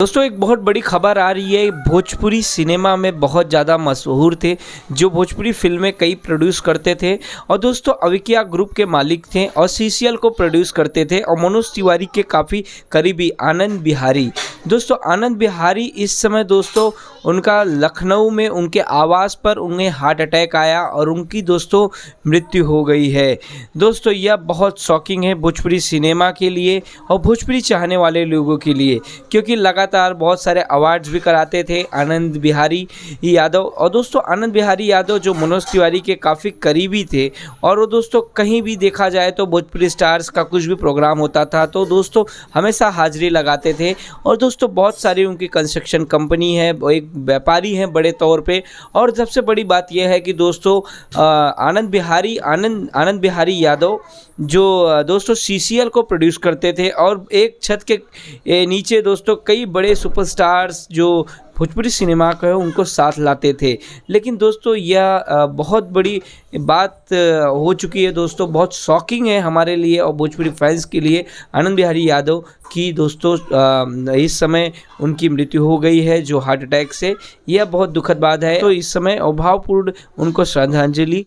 दोस्तों एक बहुत बड़ी खबर आ रही है। भोजपुरी सिनेमा में बहुत ज़्यादा मशहूर थे, जो भोजपुरी फिल्में कई प्रोड्यूस करते थे और दोस्तों अविकिया ग्रुप के मालिक थे और सीसीएल को प्रोड्यूस करते थे और मनोज तिवारी के काफ़ी करीबी आनंद बिहारी। दोस्तों आनंद बिहारी इस समय दोस्तों उनका लखनऊ में उनके आवास पर उन्हें हार्ट अटैक आया और उनकी दोस्तों मृत्यु हो गई है। दोस्तों यह बहुत शॉकिंग है भोजपुरी सिनेमा के लिए और भोजपुरी चाहने वाले लोगों के लिए, क्योंकि लगातार बहुत सारे अवार्ड्स भी कराते थे आनंद बिहारी यादव। और दोस्तों आनंद बिहारी यादव जो मनोज तिवारी के काफ़ी करीबी थे और वो दोस्तों कहीं भी देखा जाए तो भोजपुरी स्टार्स का कुछ भी प्रोग्राम होता था तो दोस्तों हमेशा हाजिरी लगाते थे। और दोस्तों बहुत सारी उनकी कंस्ट्रक्शन कंपनी है, वो एक व्यापारी हैं बड़े तौर पे। और सबसे बड़ी बात यह है कि दोस्तों आनंद बिहारी यादव जो दोस्तों सीसीएल को प्रोड्यूस करते थे और एक छत के नीचे दोस्तों कई बड़े सुपरस्टार्स जो भोजपुरी सिनेमा का है उनको साथ लाते थे। लेकिन दोस्तों यह बहुत बड़ी बात हो चुकी है दोस्तों, बहुत शॉकिंग है हमारे लिए और भोजपुरी फैंस के लिए। आनंद बिहारी यादव की दोस्तों इस समय उनकी मृत्यु हो गई है जो हार्ट अटैक से। यह बहुत दुखद बात है। तो इस समय अभावपूर्ण उनको श्रद्धांजलि